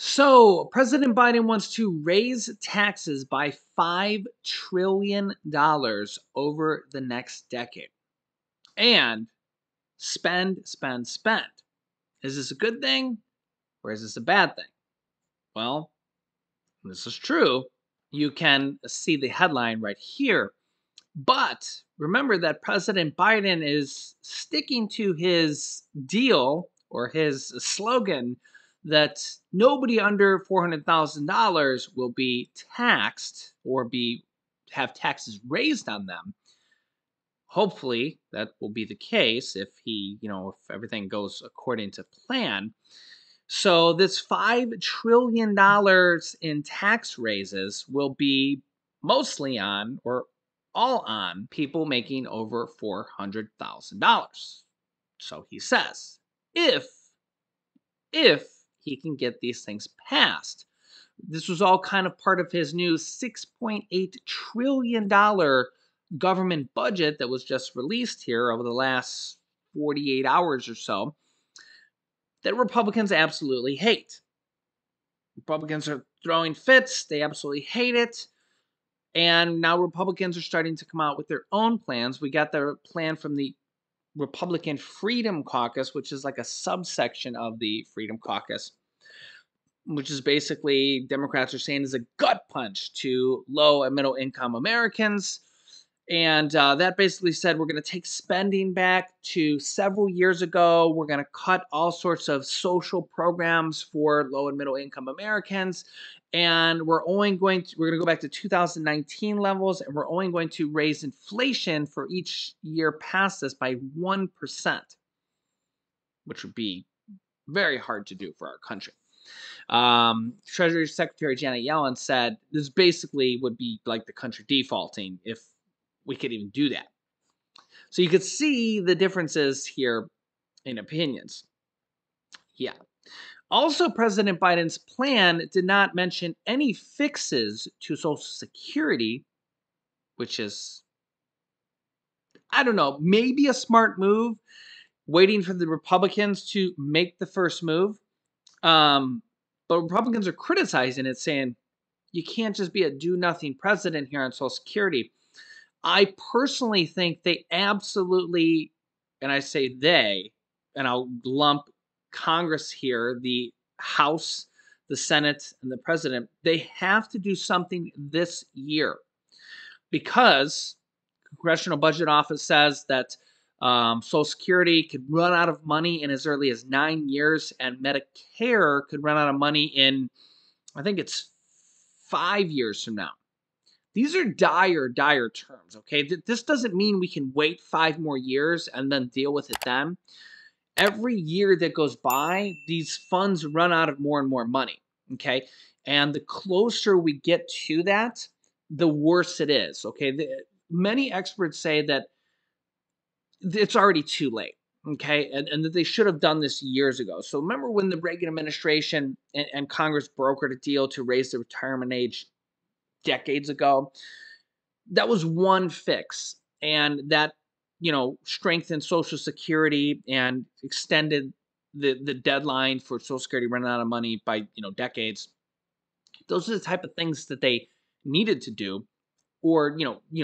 So, President Biden wants to raise taxes by $5 trillion over the next decade and spend, spend, spend. Is this a good thing or is this a bad thing? Well, this is true. You can see the headline right here. But remember that President Biden is sticking to his deal or his slogan that nobody under $400,000 will be taxed or be have taxes raised on them. Hopefully that will be the case if if everything goes according to plan. So this $5 trillion in tax raises will be mostly on or all on people making over $400,000. So he says, if if he can get these things passed. This was all kind of part of his new $6.8 trillion government budget that was just released here over the last 48 hours or so that Republicans absolutely hate. Republicans are throwing fits. They absolutely hate it. And now Republicans are starting to come out with their own plans. We got their plan from the Republican Freedom Caucus, which is like a subsection of the Freedom Caucus, which is basically Democrats are saying is a gut punch to low and middle income Americans. And that basically said we're going to take spending back to several years ago. We're going to cut all sorts of social programs for low and middle income Americans. And we're going to go back to 2019 levels, and we're only going to raise inflation for each year past this by 1%, which would be very hard to do for our country. Treasury Secretary Janet Yellen said this basically would be like the country defaulting if we could even do that. So you could see the differences here in opinions. Yeah. Also, President Biden's plan did not mention any fixes to Social Security, which is, I don't know, maybe a smart move, waiting for the Republicans to make the first move. But Republicans are criticizing it, saying you can't just be a do-nothing president here on Social Security. I personally think they absolutely, and I say they, and I'll lump Congress here, the House, the Senate, and the President, they have to do something this year because Congressional Budget Office says that Social Security could run out of money in as early as 9 years, and Medicare could run out of money in, I think it's 5 years from now. These are dire terms, okay? This doesn't mean we can wait 5 more years and then deal with it then. Every year that goes by, these funds run out of more and more money, okay? And the closer we get to that, the worse it is, okay? Many experts say that it's already too late, okay? And that they should have done this years ago. So remember when the Reagan administration and Congress brokered a deal to raise the retirement age decades ago? That was one fix, and that strengthened Social Security and extended the deadline for Social Security running out of money by decades. Those are the type of things that they needed to do, or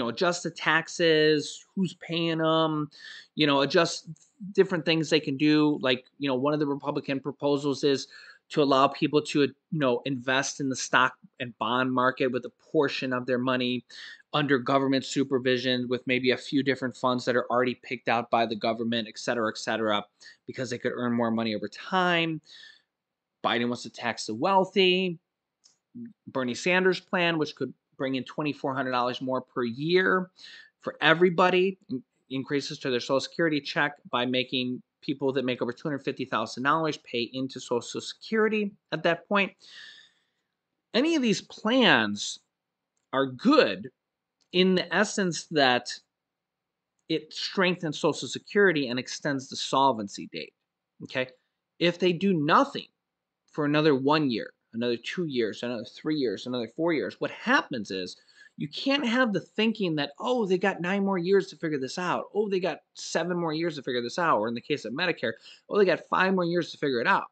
adjust the taxes, who's paying them, adjust different things they can do. Like one of the Republican proposals is to allow people to invest in the stock and bond market with a portion of their money under government supervision, with maybe a few different funds that are already picked out by the government, et cetera, because they could earn more money over time. Biden wants to tax the wealthy. Bernie Sanders' plan, which could bring in $2,400 more per year for everybody, increases to their Social Security check by making people that make over $250,000 pay into Social Security at that point. Any of these plans are good in the essence that it strengthens Social Security and extends the solvency date. Okay. If they do nothing for another 1 year, another 2 years, another 3 years, another 4 years, what happens is you can't have the thinking that, oh, they got 9 more years to figure this out. Oh, they got 7 more years to figure this out. Or in the case of Medicare, oh, they got 5 more years to figure it out.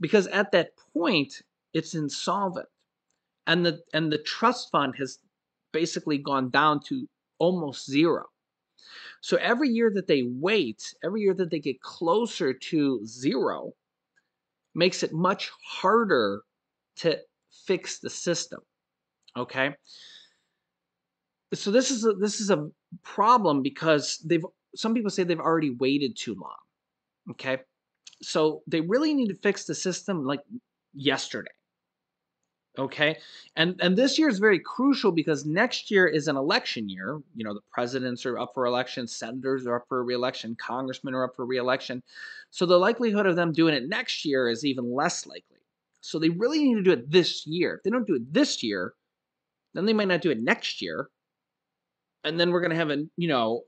Because at that point, it's insolvent. And the trust fund has basically gone down to almost zero. So every year that they wait, every year that they get closer to zero, makes it much harder to fix the system. Okay? So this is a problem because some people say they've already waited too long. Okay? So they really need to fix the system like yesterday. Okay, and this year is very crucial because next year is an election year. You know, the presidents are up for election, senators are up for re-election, congressmen are up for re-election. So the likelihood of them doing it next year is even less likely. So they really need to do it this year. If they don't do it this year, then they might not do it next year. And then we're going to have the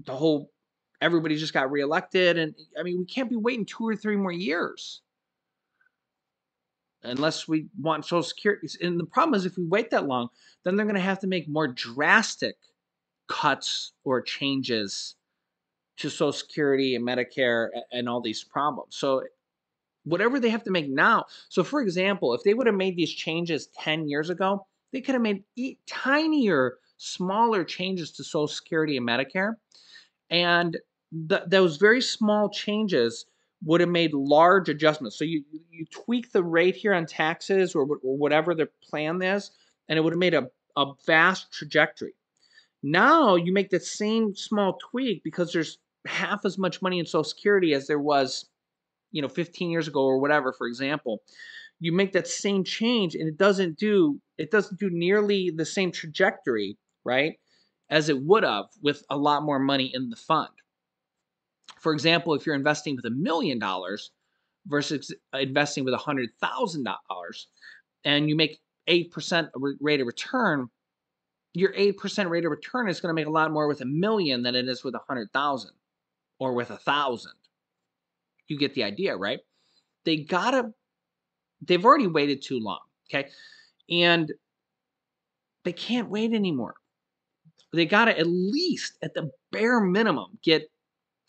whole, everybody just got reelected. And I mean, we can't be waiting 2 or 3 more years unless we want Social Security. And the problem is if we wait that long, then they're going to have to make more drastic cuts or changes to Social Security and Medicare and all these problems. So whatever they have to make now. So for example, if they would have made these changes 10 years ago, they could have made tinier, smaller changes to Social Security and Medicare. And those very small changes would have made large adjustments. So you tweak the rate here on taxes or whatever the plan is, and it would have made a vast trajectory. Now you make the same small tweak because there's half as much money in Social Security as there was, 15 years ago or whatever, for example. You make that same change and it doesn't do nearly the same trajectory, right, as it would have with a lot more money in the fund. For example, if you're investing with $1 million versus investing with $100,000 and you make 8% rate of return, your 8% rate of return is going to make a lot more with $1 million than it is with 100,000 or with 1,000. You get the idea, right? They've already waited too long, okay? And they can't wait anymore. They got to at least, at the bare minimum, get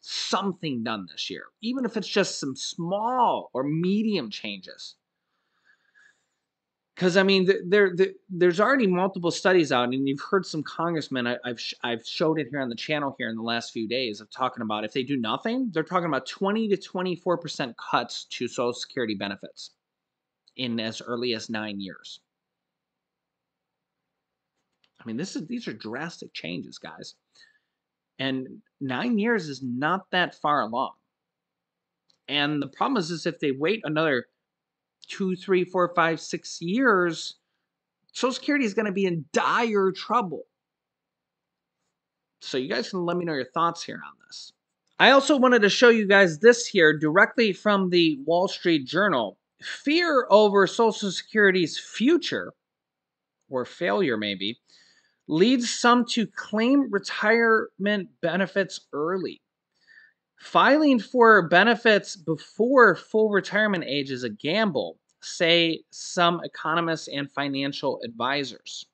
something done this year, even if it's just some small or medium changes. Because I mean, there's already multiple studies out, and you've heard some congressmen. I've showed it here on the channel here in the last few days of talking about if they do nothing, they're talking about 20 to 24% cuts to Social Security benefits in as early as 9 years. I mean, these are drastic changes, guys. And 9 years is not that far along. And the problem is if they wait another 2, 3, 4, 5, 6 years, Social Security is going to be in dire trouble. So you guys can let me know your thoughts here on this. I also wanted to show you guys this here directly from the Wall Street Journal. Fear over Social Security's future, or failure maybe, leads some to claim retirement benefits early. Filing for benefits before full retirement age is a gamble, say some economists and financial advisors.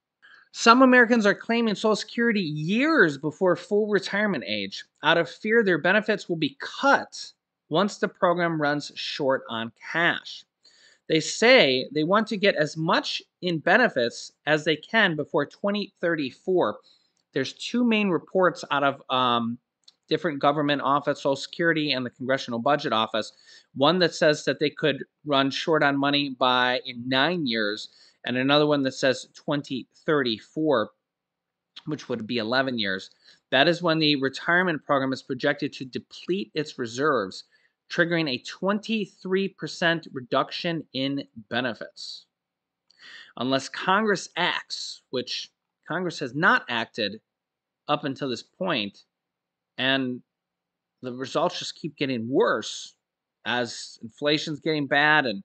Some Americans are claiming Social Security years before full retirement age out of fear their benefits will be cut once the program runs short on cash. They say they want to get as much in benefits as they can before 2034. There's 2 main reports out of different government office, Social Security and the Congressional Budget Office. One that says that they could run short on money in 9 years, and another one that says 2034, which would be 11 years. That is when the retirement program is projected to deplete its reserves, triggering a 23% reduction in benefits. Unless Congress acts, which Congress has not acted up until this point, and the results just keep getting worse as inflation's getting bad and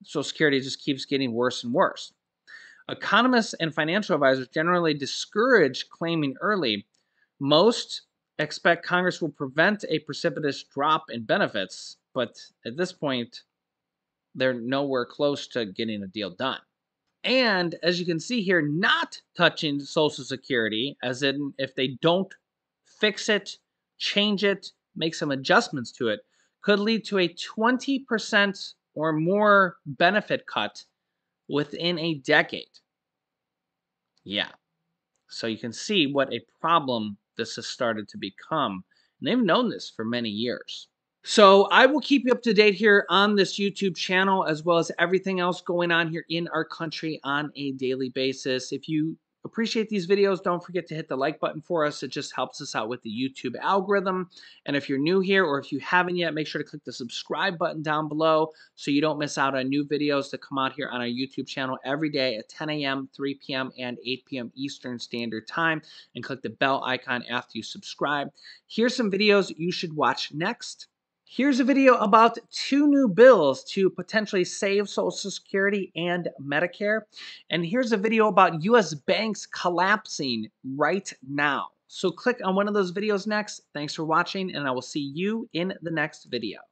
Social Security just keeps getting worse and worse. Economists and financial advisors generally discourage claiming early. Most expect Congress will prevent a precipitous drop in benefits, but at this point, they're nowhere close to getting a deal done. And as you can see here, not touching Social Security, as in if they don't fix it, change it, make some adjustments to it, could lead to a 20% or more benefit cut within a decade. Yeah. So you can see what a problem this has started to become. And they've known this for many years. So I will keep you up to date here on this YouTube channel, as well as everything else going on here in our country on a daily basis. If you appreciate these videos, don't forget to hit the like button for us. It just helps us out with the YouTube algorithm. And if you're new here, or if you haven't yet, make sure to click the subscribe button down below so you don't miss out on new videos that come out here on our YouTube channel every day at 10 a.m., 3 p.m., and 8 p.m. Eastern Standard Time. And click the bell icon after you subscribe. Here's some videos you should watch next. Here's a video about 2 new bills to potentially save Social Security and Medicare. And here's a video about US banks collapsing right now. So click on one of those videos next. Thanks for watching, and I will see you in the next video.